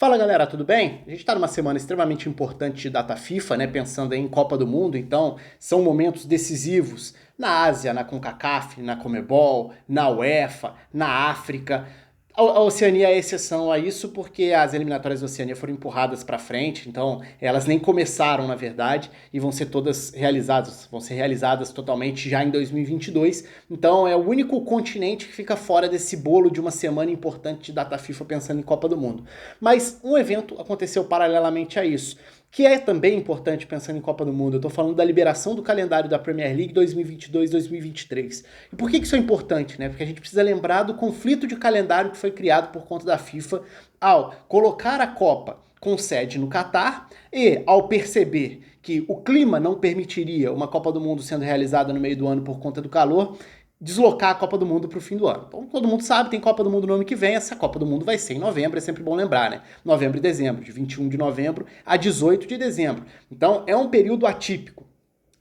Fala galera, tudo bem? A gente está numa semana extremamente importante de data FIFA, né? Pensando em Copa do Mundo, então são momentos decisivos na Ásia, na CONCACAF, na Comebol, na UEFA, na África. A Oceania é exceção a isso porque as eliminatórias da Oceania foram empurradas para frente, então elas nem começaram na verdade e vão ser realizadas totalmente já em 2022. Então é o único continente que fica fora desse bolo de uma semana importante de data FIFA pensando em Copa do Mundo. Mas um evento aconteceu paralelamente a isso, que é também importante pensando em Copa do Mundo. Eu tô falando da liberação do calendário da Premier League 2022-2023. E por que isso é importante, né? Porque a gente precisa lembrar do conflito de calendário que foi criado por conta da FIFA ao colocar a Copa com sede no Catar e ao perceber que o clima não permitiria uma Copa do Mundo sendo realizada no meio do ano por conta do calor, deslocar a Copa do Mundo para o fim do ano. Então todo mundo sabe, tem Copa do Mundo no ano que vem, essa Copa do Mundo vai ser em novembro, é sempre bom lembrar, né? Novembro e dezembro, de 21 de novembro a 18 de dezembro. Então é um período atípico.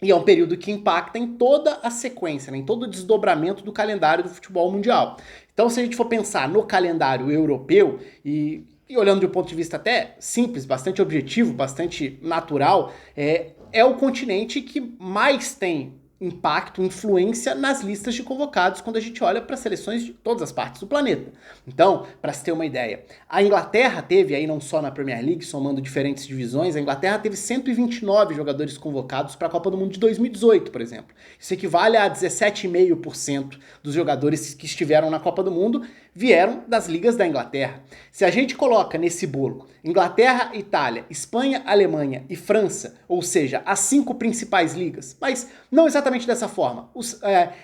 E é um período que impacta em toda a sequência, né, em todo o desdobramento do calendário do futebol mundial. Então, se a gente for pensar no calendário europeu e olhando de um ponto de vista até simples, bastante objetivo, bastante natural, é o continente que mais tem impacto, influência nas listas de convocados quando a gente olha para seleções de todas as partes do planeta. Então, para se ter uma ideia, a Inglaterra teve, aí não só na Premier League, somando diferentes divisões, a Inglaterra teve 129 jogadores convocados para a Copa do Mundo de 2018, por exemplo. Isso equivale a 17,5% dos jogadores que estiveram na Copa do Mundo vieram das ligas da Inglaterra. Se a gente coloca nesse bolo Inglaterra, Itália, Espanha, Alemanha e França, ou seja, as 5 principais ligas, mas não exatamente dessa forma,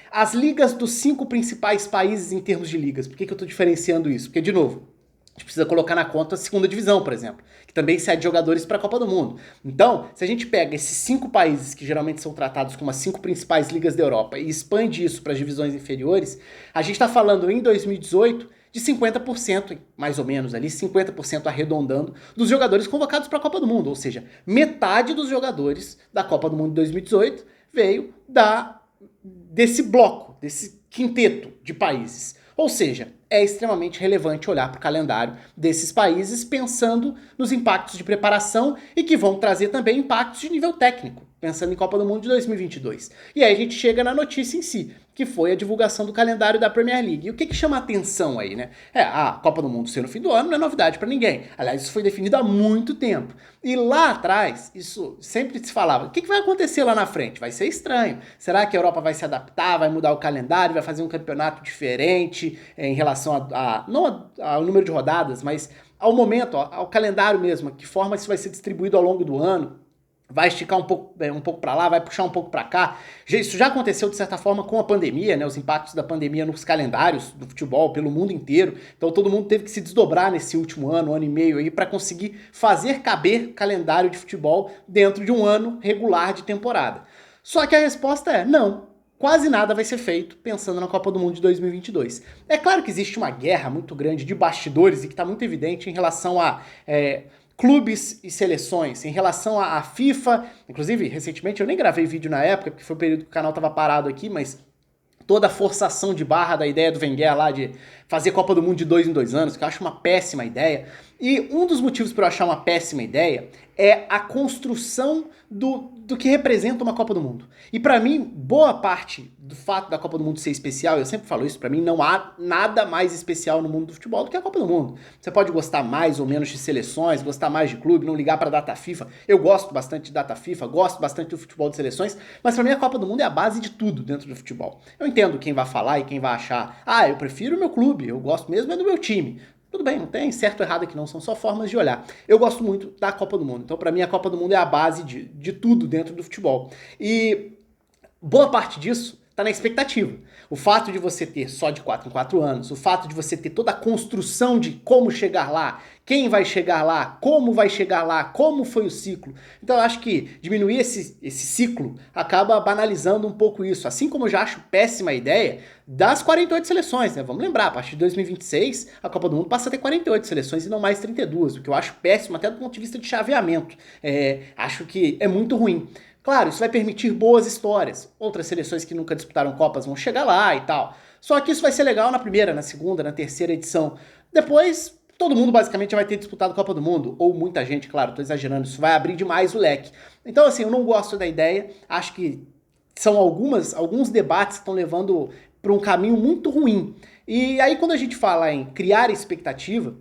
as ligas dos 5 principais países em termos de ligas. Por que eu estou diferenciando isso? Porque, de novo, a gente precisa colocar na conta a segunda divisão, por exemplo, que também cede jogadores para a Copa do Mundo. Então, se a gente pega esses 5 países que geralmente são tratados como as 5 principais ligas da Europa e expande isso para as divisões inferiores, a gente está falando em 2018 de 50%, mais ou menos ali, 50% arredondando, dos jogadores convocados para a Copa do Mundo. Ou seja, metade dos jogadores da Copa do Mundo de 2018 veio desse bloco, desse quinteto de países. Ou seja, é extremamente relevante olhar para o calendário desses países pensando nos impactos de preparação e que vão trazer também impactos de nível técnico, pensando em Copa do Mundo de 2022. E aí a gente chega na notícia em si, que foi a divulgação do calendário da Premier League. E o que chama a atenção aí, né? A Copa do Mundo ser no fim do ano não é novidade para ninguém. Aliás, isso foi definido há muito tempo. E lá atrás, isso sempre se falava, o que vai acontecer lá na frente? Vai ser estranho. Será que a Europa vai se adaptar, vai mudar o calendário, vai fazer um campeonato diferente em relação não ao número de rodadas, mas ao momento, ao calendário mesmo, que forma isso vai ser distribuído ao longo do ano? Vai esticar um pouco para lá, vai puxar um pouco para cá. Isso já aconteceu, de certa forma, com a pandemia, né? Os impactos da pandemia nos calendários do futebol pelo mundo inteiro. Então todo mundo teve que se desdobrar nesse último ano e meio aí para conseguir fazer caber calendário de futebol dentro de um ano regular de temporada. Só que a resposta é não. Quase nada vai ser feito pensando na Copa do Mundo de 2022. É claro que existe uma guerra muito grande de bastidores e que está muito evidente em relação a clubes e seleções, em relação à FIFA. Inclusive, recentemente, eu nem gravei vídeo na época, porque foi o período que o canal estava parado aqui, mas toda a forçação de barra da ideia do Wenger lá de fazer Copa do Mundo de 2 em 2 anos, que eu acho uma péssima ideia. E um dos motivos para eu achar uma péssima ideia é a construção do que representa uma Copa do Mundo. E para mim, boa parte do fato da Copa do Mundo ser especial, eu sempre falo isso, para mim não há nada mais especial no mundo do futebol do que a Copa do Mundo. Você pode gostar mais ou menos de seleções, gostar mais de clube, não ligar para data FIFA. Eu gosto bastante de data FIFA, gosto bastante do futebol de seleções, mas para mim a Copa do Mundo é a base de tudo dentro do futebol. Eu entendo quem vai falar e quem vai achar, eu prefiro o meu clube, eu gosto mesmo é do meu time. Tudo bem, não tem certo ou errado aqui não, são só formas de olhar. Eu gosto muito da Copa do Mundo, então para mim a Copa do Mundo é a base de tudo dentro do futebol. E boa parte disso está na expectativa. O fato de você ter só de 4 em 4 anos, o fato de você ter toda a construção de como chegar lá, quem vai chegar lá, como foi o ciclo. Então eu acho que diminuir esse ciclo acaba banalizando um pouco isso. Assim como eu já acho péssima a ideia das 48 seleções, né? Vamos lembrar, a partir de 2026 a Copa do Mundo passa a ter 48 seleções e não mais 32, o que eu acho péssimo até do ponto de vista de chaveamento. Acho que é muito ruim. Claro, isso vai permitir boas histórias. Outras seleções que nunca disputaram Copas vão chegar lá e tal. Só que isso vai ser legal na primeira, na segunda, na terceira edição. Depois todo mundo basicamente vai ter disputado a Copa do Mundo, ou muita gente, claro, tô exagerando, isso vai abrir demais o leque. Então, assim, eu não gosto da ideia, acho que são alguns debates que estão levando para um caminho muito ruim. E aí, quando a gente fala em criar expectativa,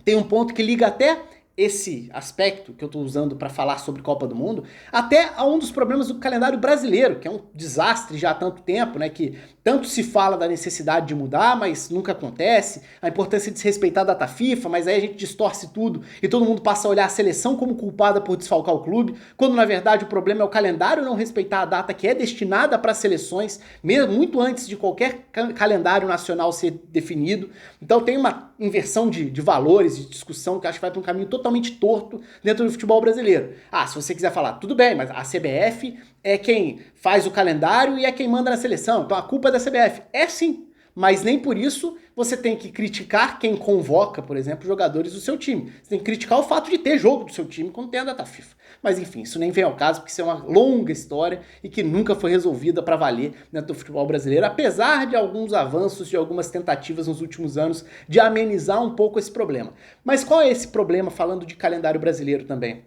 tem um ponto que liga até esse aspecto que eu estou usando para falar sobre Copa do Mundo, até a um dos problemas do calendário brasileiro, que é um desastre já há tanto tempo, né, que tanto se fala da necessidade de mudar, mas nunca acontece, a importância de se respeitar a data FIFA, mas aí a gente distorce tudo e todo mundo passa a olhar a seleção como culpada por desfalcar o clube, quando na verdade o problema é o calendário não respeitar a data que é destinada para seleções, mesmo muito antes de qualquer calendário nacional ser definido. Então tem uma inversão de valores, de discussão, que acho que vai para um caminho totalmente torto dentro do futebol brasileiro. Ah, se você quiser falar, tudo bem, mas a CBF é quem faz o calendário e é quem manda na seleção, então a culpa é da CBF. É sim, mas nem por isso você tem que criticar quem convoca, por exemplo, jogadores do seu time. Você tem que criticar o fato de ter jogo do seu time quando tem a data FIFA. Mas enfim, isso nem vem ao caso, porque isso é uma longa história e que nunca foi resolvida para valer dentro do futebol brasileiro, apesar de alguns avanços, de algumas tentativas nos últimos anos de amenizar um pouco esse problema. Mas qual é esse problema, falando de calendário brasileiro também?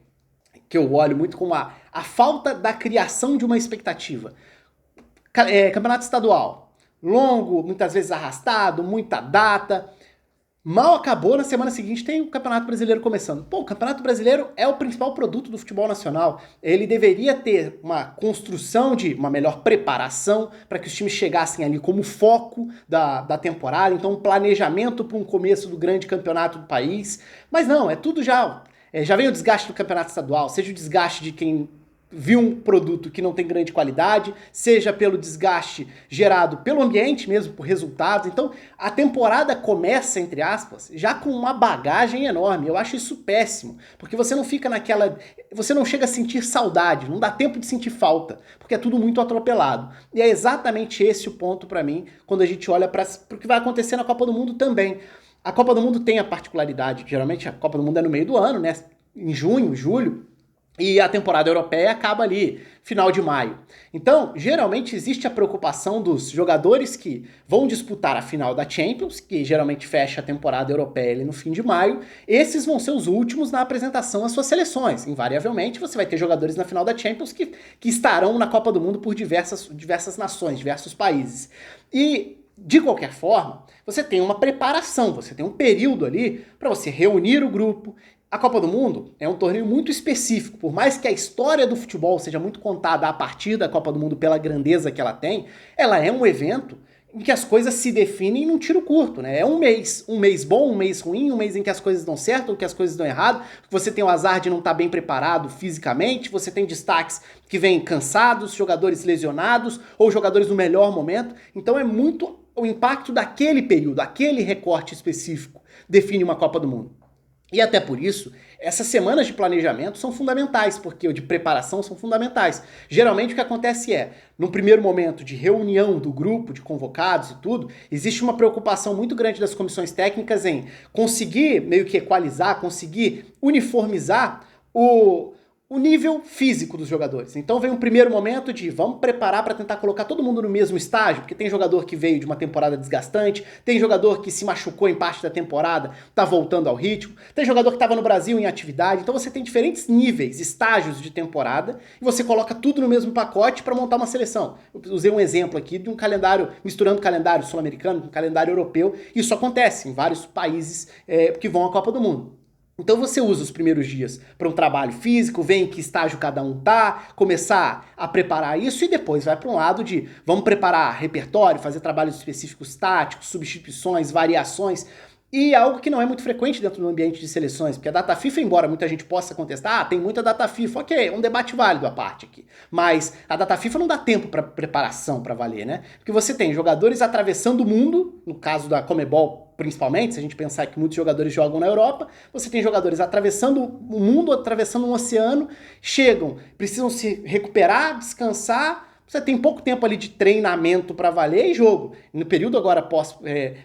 Que eu olho muito como a falta da criação de uma expectativa. Campeonato estadual, longo, muitas vezes arrastado, muita data. Mal acabou, na semana seguinte tem o Campeonato Brasileiro começando. Pô, o Campeonato Brasileiro é o principal produto do futebol nacional. Ele deveria ter uma construção de uma melhor preparação para que os times chegassem ali como foco da temporada, então um planejamento para um começo do grande campeonato do país. Mas não, é tudo já vem o desgaste do campeonato estadual, seja o desgaste de quem viu um produto que não tem grande qualidade, seja pelo desgaste gerado pelo ambiente mesmo, por resultados. Então, a temporada começa, entre aspas, já com uma bagagem enorme. Eu acho isso péssimo, porque você não fica naquela... Você não chega a sentir saudade, não dá tempo de sentir falta, porque é tudo muito atropelado. E é exatamente esse o ponto para mim, quando a gente olha para o que vai acontecer na Copa do Mundo também. A Copa do Mundo tem a particularidade, geralmente a Copa do Mundo é no meio do ano, né? Em junho, julho, e a temporada europeia acaba ali, final de maio. Então, geralmente existe a preocupação dos jogadores que vão disputar a final da Champions, que geralmente fecha a temporada europeia ali no fim de maio. Esses vão ser os últimos na apresentação às suas seleções. Invariavelmente, você vai ter jogadores na final da Champions que estarão na Copa do Mundo por diversas nações, diversos países. E, de qualquer forma, você tem uma preparação, você tem um período ali para você reunir o grupo. A Copa do Mundo é um torneio muito específico, por mais que a história do futebol seja muito contada a partir da Copa do Mundo pela grandeza que ela é um evento em que as coisas se definem num tiro curto, né? É um mês bom, um mês ruim, um mês em que as coisas dão certo ou que as coisas dão errado, você tem o azar de não estar bem preparado fisicamente, você tem destaques que vêm cansados, jogadores lesionados ou jogadores no melhor momento, então é muito o impacto daquele período, aquele recorte específico define uma Copa do Mundo. E até por isso, essas semanas de planejamento são fundamentais, porque de preparação são fundamentais. Geralmente o que acontece no primeiro momento de reunião do grupo, de convocados e tudo, existe uma preocupação muito grande das comissões técnicas em conseguir meio que equalizar, conseguir uniformizar o nível físico dos jogadores. Então vem um primeiro momento de vamos preparar para tentar colocar todo mundo no mesmo estágio, porque tem jogador que veio de uma temporada desgastante, tem jogador que se machucou em parte da temporada, tá voltando ao ritmo, tem jogador que estava no Brasil em atividade, então você tem diferentes níveis, estágios de temporada, e você coloca tudo no mesmo pacote para montar uma seleção. Eu usei um exemplo aqui de um calendário, misturando calendário sul-americano com calendário europeu, e isso acontece em vários países que vão à Copa do Mundo. Então você usa os primeiros dias para um trabalho físico, vê em que estágio cada um tá, começar a preparar isso e depois vai para um lado de vamos preparar repertório, fazer trabalhos específicos táticos, substituições, variações. E algo que não é muito frequente dentro do ambiente de seleções, porque a data FIFA, embora muita gente possa contestar, tem muita data FIFA, ok, é um debate válido à parte aqui, mas a data FIFA não dá tempo para preparação para valer, né? Porque você tem jogadores atravessando o mundo, no caso da Conmebol principalmente, se a gente pensar que muitos jogadores jogam na Europa, você tem jogadores atravessando o mundo, atravessando um oceano, chegam, precisam se recuperar, descansar. Você tem pouco tempo ali de treinamento para valer e jogo. No período agora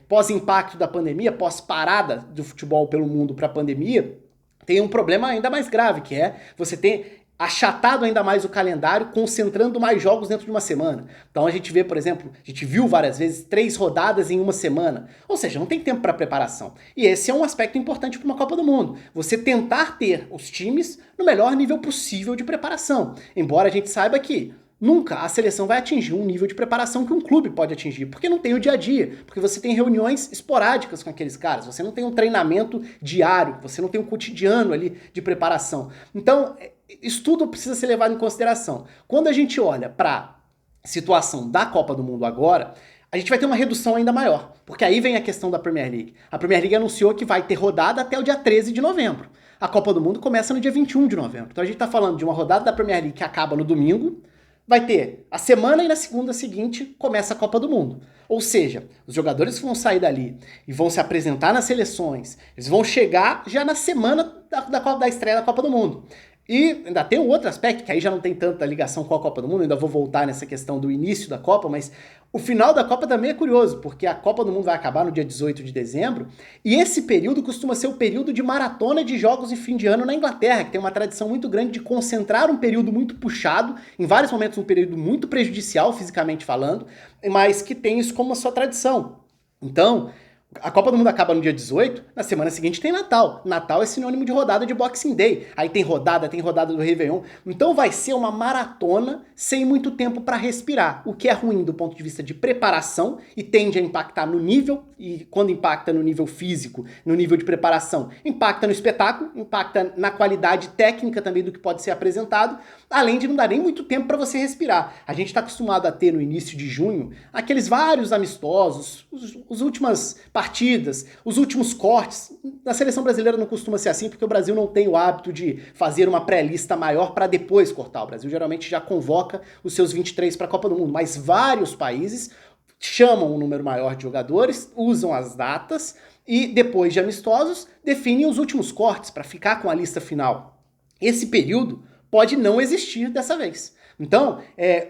pós-impacto da pandemia, pós-parada do futebol pelo mundo para a pandemia, tem um problema ainda mais grave, que é você ter achatado ainda mais o calendário, concentrando mais jogos dentro de uma semana. Então a gente vê, por exemplo, a gente viu várias vezes 3 rodadas em uma semana. Ou seja, não tem tempo para preparação. E esse é um aspecto importante para uma Copa do Mundo. Você tentar ter os times no melhor nível possível de preparação. Embora a gente saiba que nunca a seleção vai atingir um nível de preparação que um clube pode atingir, porque não tem o dia a dia, porque você tem reuniões esporádicas com aqueles caras, você não tem um treinamento diário, você não tem um cotidiano ali de preparação. Então, isso tudo precisa ser levado em consideração. Quando a gente olha para a situação da Copa do Mundo agora, a gente vai ter uma redução ainda maior, porque aí vem a questão da Premier League. A Premier League anunciou que vai ter rodada até o dia 13 de novembro. A Copa do Mundo começa no dia 21 de novembro. Então a gente está falando de uma rodada da Premier League que acaba no domingo, vai ter a semana e na segunda seguinte começa a Copa do Mundo. Ou seja, os jogadores vão sair dali e vão se apresentar nas seleções, eles vão chegar já na semana da estreia da Copa do Mundo. E ainda tem um outro aspecto, que aí já não tem tanta ligação com a Copa do Mundo, ainda vou voltar nessa questão do início da Copa, mas o final da Copa também é curioso, porque a Copa do Mundo vai acabar no dia 18 de dezembro, e esse período costuma ser o período de maratona de jogos de fim de ano na Inglaterra, que tem uma tradição muito grande de concentrar um período muito puxado, em vários momentos um período muito prejudicial, fisicamente falando, mas que tem isso como a sua tradição. Então, a Copa do Mundo acaba no dia 18, na semana seguinte tem Natal. Natal é sinônimo de rodada de Boxing Day. Aí tem rodada do Réveillon. Então vai ser uma maratona sem muito tempo para respirar, o que é ruim do ponto de vista de preparação e tende a impactar no nível, e quando impacta no nível físico, no nível de preparação, impacta no espetáculo, impacta na qualidade técnica também do que pode ser apresentado, além de não dar nem muito tempo para você respirar. A gente está acostumado a ter no início de junho aqueles vários amistosos, as últimas partidas, os últimos cortes. Na seleção brasileira não costuma ser assim, porque o Brasil não tem o hábito de fazer uma pré-lista maior para depois cortar. O Brasil geralmente já convoca os seus 23 para a Copa do Mundo, mas vários países chamam um número maior de jogadores, usam as datas e depois de amistosos definem os últimos cortes para ficar com a lista final. Esse período pode não existir dessa vez. Então,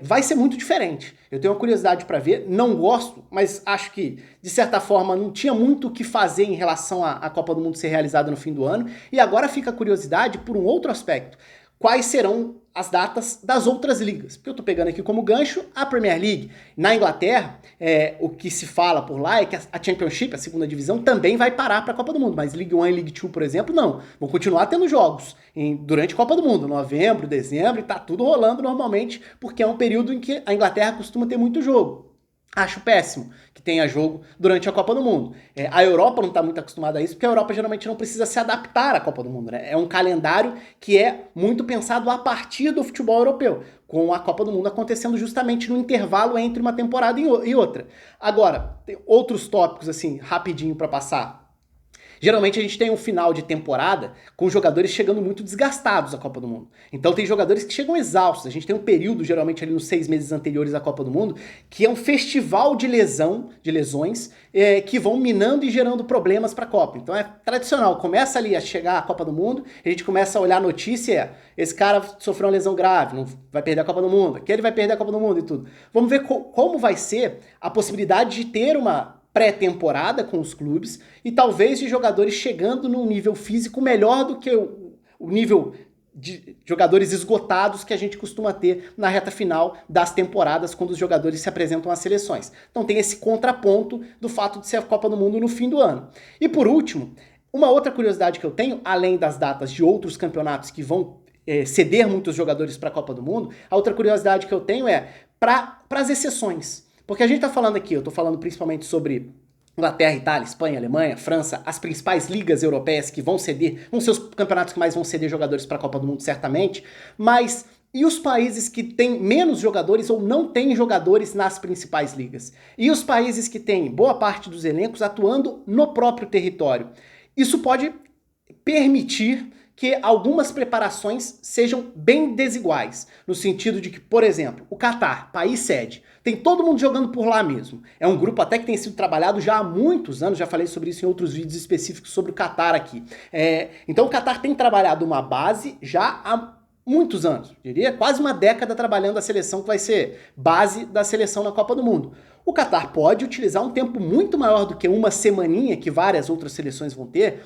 vai ser muito diferente. Eu tenho uma curiosidade para ver, não gosto, mas acho que, de certa forma, não tinha muito o que fazer em relação à Copa do Mundo ser realizada no fim do ano. E agora fica a curiosidade por um outro aspecto. Quais serão as datas das outras ligas? Porque eu tô pegando aqui como gancho a Premier League. Na Inglaterra, o que se fala por lá é que a Championship, a segunda divisão, também vai parar para a Copa do Mundo. Mas League 1 e League 2, por exemplo, não. Vão continuar tendo jogos durante a Copa do Mundo, novembro, dezembro, e tá tudo rolando normalmente, porque é um período em que a Inglaterra costuma ter muito jogo. Acho péssimo que tenha jogo durante a Copa do Mundo. A Europa não está muito acostumada a isso, porque a Europa geralmente não precisa se adaptar à Copa do Mundo, né? É um calendário que é muito pensado a partir do futebol europeu, com a Copa do Mundo acontecendo justamente no intervalo entre uma temporada e outra. Agora, tem outros tópicos, assim, rapidinho para passar. Geralmente a gente tem um final de temporada com os jogadores chegando muito desgastados à Copa do Mundo. Então tem jogadores que chegam exaustos. A gente tem um período, geralmente ali nos 6 meses anteriores à Copa do Mundo, que é um festival de lesões que vão minando e gerando problemas para a Copa. Então é tradicional, começa ali a chegar a Copa do Mundo, a gente começa a olhar a notícia, esse cara sofreu uma lesão grave, não vai perder a Copa do Mundo, aquele vai perder a Copa do Mundo e tudo. Vamos ver como vai ser a possibilidade de ter uma pré-temporada com os clubes e talvez de jogadores chegando num nível físico melhor do que o nível de jogadores esgotados que a gente costuma ter na reta final das temporadas quando os jogadores se apresentam às seleções. Então tem esse contraponto do fato de ser a Copa do Mundo no fim do ano. E por último, uma outra curiosidade que eu tenho, além das datas de outros campeonatos que vão ceder muitos jogadores para a Copa do Mundo, a outra curiosidade que eu tenho é para as exceções. Porque a gente tá falando aqui, eu tô falando principalmente sobre Inglaterra, Itália, Espanha, Alemanha, França, as principais ligas europeias que vão ceder, vão ser os campeonatos que mais vão ceder jogadores para a Copa do Mundo, certamente, mas e os países que têm menos jogadores ou não têm jogadores nas principais ligas? E os países que têm boa parte dos elencos atuando no próprio território? Isso pode permitir que algumas preparações sejam bem desiguais, no sentido de que, por exemplo, o Catar, país sede, tem todo mundo jogando por lá mesmo. É um grupo até que tem sido trabalhado já há muitos anos, já falei sobre isso em outros vídeos específicos sobre o Catar aqui. Então o Catar tem trabalhado uma base já há muitos anos, diria quase uma década trabalhando a seleção que vai ser base da seleção na Copa do Mundo. O Catar pode utilizar um tempo muito maior do que uma semaninha que várias outras seleções vão ter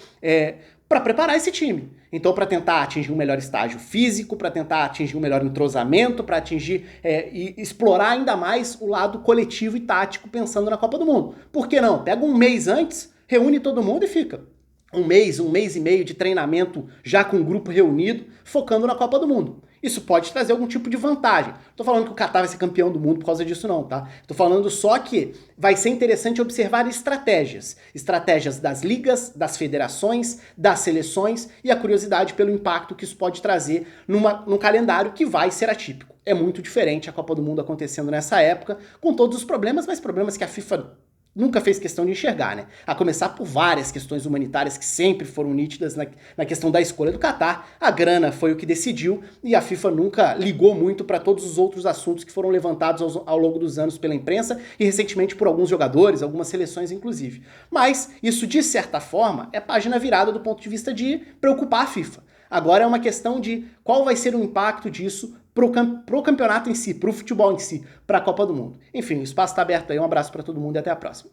para preparar esse time. Então, para tentar atingir um melhor estágio físico, para tentar atingir um melhor entrosamento, para atingir e explorar ainda mais o lado coletivo e tático pensando na Copa do Mundo. Por que não? Pega um mês antes, reúne todo mundo e fica um mês e meio de treinamento já com o grupo reunido, focando na Copa do Mundo. Isso pode trazer algum tipo de vantagem. Não tô falando que o Catar vai ser campeão do mundo por causa disso não, tá? Tô falando só que vai ser interessante observar estratégias. Estratégias das ligas, das federações, das seleções e a curiosidade pelo impacto que isso pode trazer num calendário que vai ser atípico. É muito diferente a Copa do Mundo acontecendo nessa época, com todos os problemas, mas problemas que a FIFA nunca fez questão de enxergar, né? A começar por várias questões humanitárias que sempre foram nítidas na questão da escolha do Catar. A grana foi o que decidiu e a FIFA nunca ligou muito para todos os outros assuntos que foram levantados ao longo dos anos pela imprensa e recentemente por alguns jogadores, algumas seleções inclusive. Mas isso, de certa forma, é página virada do ponto de vista de preocupar a FIFA. Agora é uma questão de qual vai ser o impacto disso pro campeonato em si, pro futebol em si, pra Copa do Mundo. Enfim, o espaço está aberto aí, um abraço para todo mundo e até a próxima.